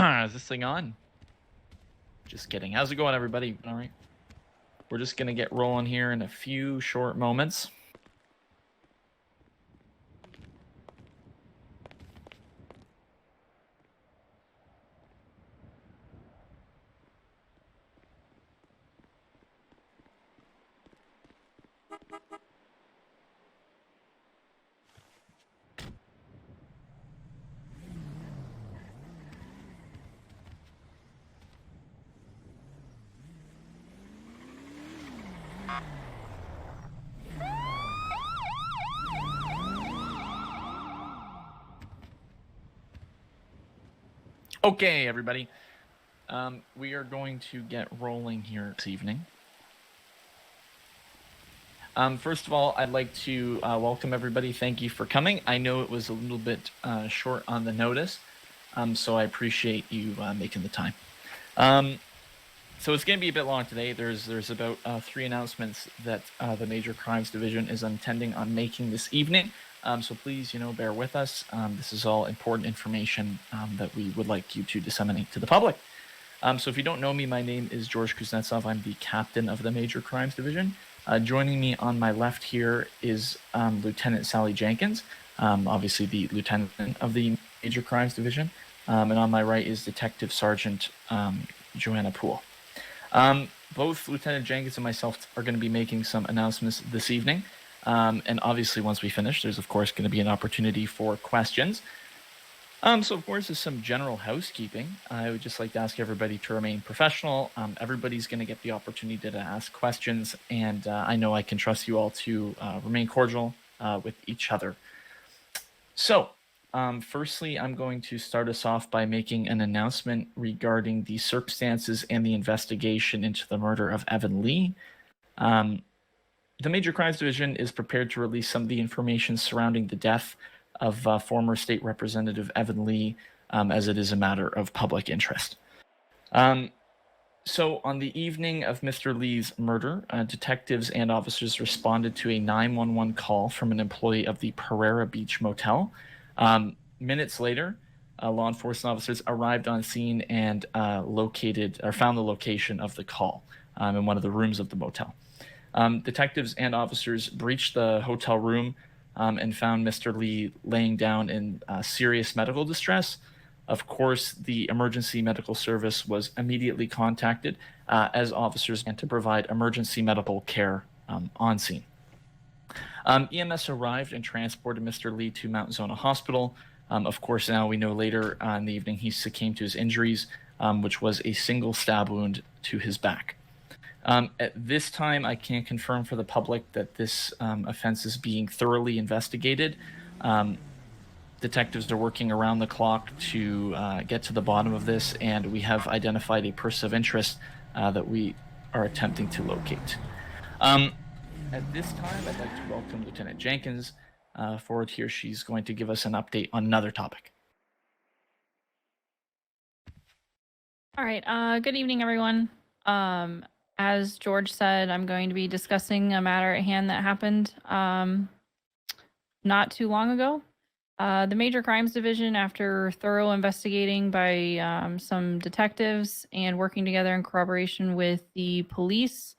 Is this thing on? Just kidding. How's it going, everybody? All right. We're just going to get rolling here in a few short moments. Okay, everybody. We are going to get rolling here this evening. First of all, I'd like to welcome everybody. Thank you for coming. I know it was a little bit short on the notice, so I appreciate you making the time. So it's going to be a bit long today. There's about 3 announcements that the Major Crimes Division is intending on making this evening. So please, bear with us. This is all important information that we would like you to disseminate to the public. So if you don't know me, my name is George Kuznetsov. I'm the captain of the Major Crimes Division. Joining me on my left here is Lieutenant Sally Jenkins, obviously the lieutenant of the Major Crimes Division. And on my right is Detective Sergeant Joanna Poole. Both Lieutenant Jenkins and myself are going to be making some announcements this evening. And obviously, once we finish, there's, of course, going to be an opportunity for questions. So, of course, there's some general housekeeping. I would just like to ask everybody to remain professional. Everybody's going to get the opportunity to ask questions, and I know I can trust you all to remain cordial with each other. So, firstly, I'm going to start us off by making an announcement regarding the circumstances and the investigation into the murder of Evan Lee. The Major Crimes Division is prepared to release some of the information surrounding the death of former State Representative Evan Lee, as it is a matter of public interest. So on the evening of Mr. Lee's murder, detectives and officers responded to a 911 call from an employee of the Pereira Beach Motel. Minutes later, law enforcement officers arrived on scene and found the location of the call in one of the rooms of the motel. Detectives and officers breached the hotel room and found Mr. Lee laying down in serious medical distress. Of course, the emergency medical service was immediately contacted as officers began to provide emergency medical care on scene. EMS arrived and transported Mr. Lee to Mount Zona Hospital. Of course, now we know later in the evening he succumbed to his injuries, which was a single stab wound to his back. At this time, I can't confirm for the public that this offense is being thoroughly investigated. Detectives are working around the clock to get to the bottom of this, and we have identified a person of interest that we are attempting to locate. At this time, I'd like to welcome Lieutenant Jenkins forward here. She's going to give us an update on another topic. All right. Good evening, everyone. As George said, I'm going to be discussing a matter at hand that happened not too long ago. The Major Crimes Division, after thorough investigating by some detectives and working together in corroboration with the police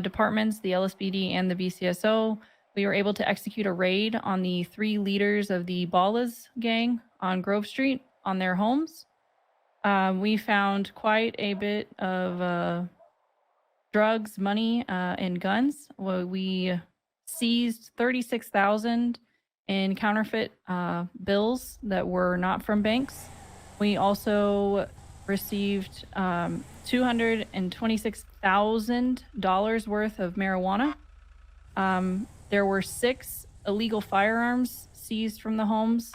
departments, the LSPD and the BCSO, we were able to execute a raid on the 3 leaders of the Ballas gang on Grove Street on their homes. We found quite a bit of drugs, money, and guns. We seized $36,000 in counterfeit bills that were not from banks. We also received $226,000 worth of marijuana. There were 6 illegal firearms seized from the homes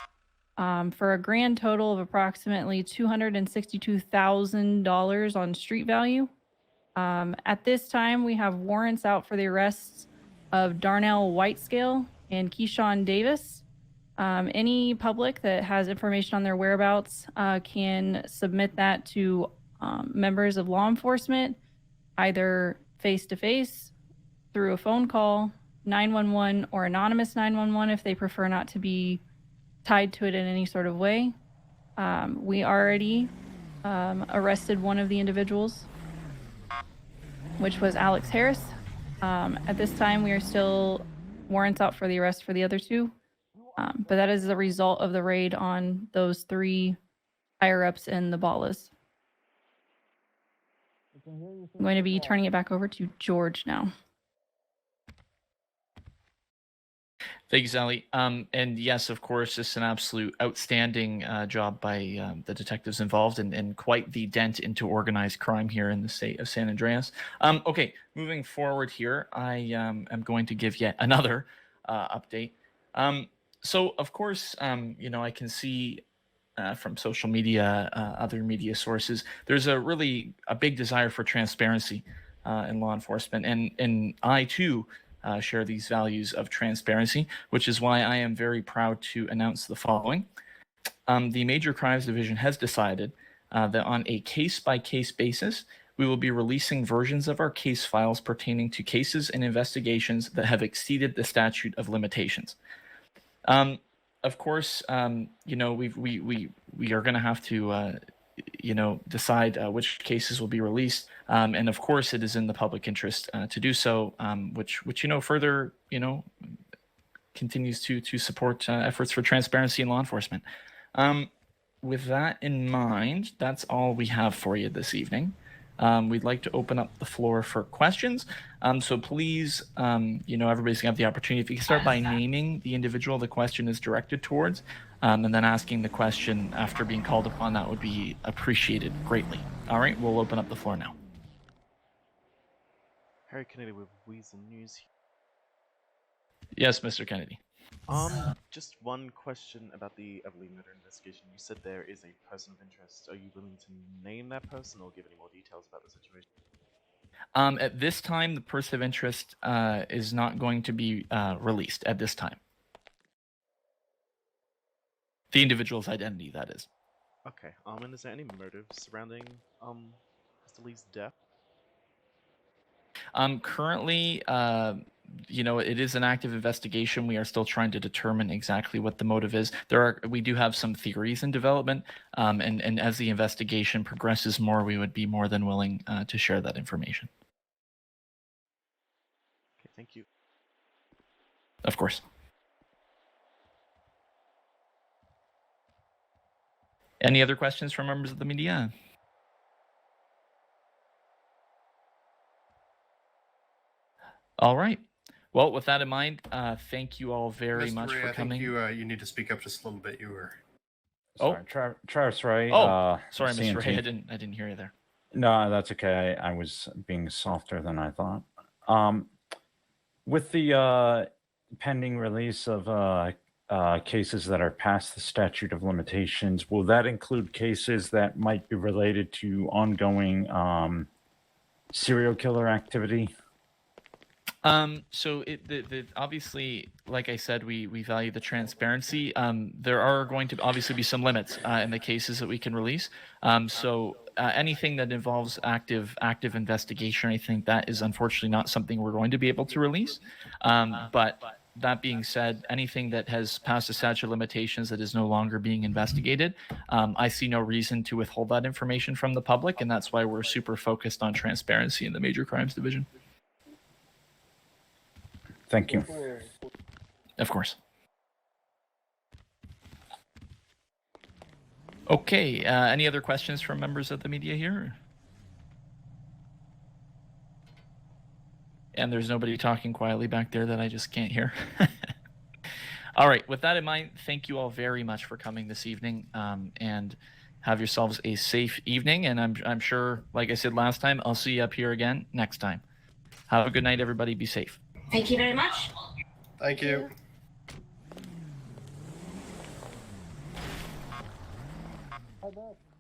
for a grand total of approximately $262,000 on street value. At this time, we have warrants out for the arrests of Darnell Whitescale and Keyshawn Davis. Any public that has information on their whereabouts can submit that to members of law enforcement, either face-to-face, through a phone call, 911, or anonymous 911 if they prefer not to be tied to it in any sort of way. We already arrested one of the individuals, which was Alex Harris. At this time, we are still warrants out for the arrest for the other two, but that is the result of the raid on those 3 higher ups in the Ballas. I'm going to be turning it back over to George now. Thank you, Sally. And yes, of course, it's an absolute outstanding job by the detectives involved, and quite the dent into organized crime here in the state of San Andreas. Okay, moving forward here, I am going to give yet another update. So, of course, I can see from social media, other media sources, there's a big desire for transparency in law enforcement, and I too share these values of transparency, which is why I am very proud to announce the following. The Major Crimes Division has decided that on a case-by-case basis, we will be releasing versions of our case files pertaining to cases and investigations that have exceeded the statute of limitations. Of course, we are going to have to decide which cases will be released, and of course, it is in the public interest to do so, which further continues to support efforts for transparency in law enforcement. With that in mind, that's all we have for you this evening. We'd like to open up the floor for questions. So please, everybody's gonna have the opportunity. If you can start by naming the individual the question is directed towards, and then asking the question after being called upon, that would be appreciated greatly. All right, we'll open up the floor now. Harry Kennedy with Weasel News. Yes, Mr. Kennedy. Just one question about the Everly murder investigation. You said there is a person of interest. Are you willing to name that person or give any more details about the situation? At this time, the person of interest is not going to be released at this time. The individual's identity, that is. Okay. And is there any motive surrounding Mr. Lee's death? Currently, it is an active investigation. We are still trying to determine exactly what the motive is. We do have some theories in development, and as the investigation progresses more, we would be more than willing to share that information. Okay, thank you. Of course. Any other questions from members of the media? All right. Well, with that in mind, thank you all very much for coming. I think you need to speak up just a little bit. You were. Sorry, Travis Ray. Sorry, CNT. Mr. Ray. I didn't hear you there. No, that's okay. I was being softer than I thought. With the pending release of cases that are past the statute of limitations, will that include cases that might be related to ongoing serial killer activity? So obviously, like I said, we value the transparency. There are going to obviously be some limits in the cases that we can release. So anything that involves active investigation, I think that is unfortunately not something we're going to be able to release. But that being said, anything that has passed the statute of limitations that is no longer being investigated, I see no reason to withhold that information from the public, and that's why we're super focused on transparency in the Major Crimes Division. Thank you. Of course. Okay, any other questions from members of the media here? And there's nobody talking quietly back there that I just can't hear. All right, with that in mind, thank you all very much for coming this evening, and have yourselves a safe evening. And I'm sure, like I said last time, I'll see you up here again next time. Have a good night, everybody. Be safe. Thank you very much. Thank you. Bye-bye.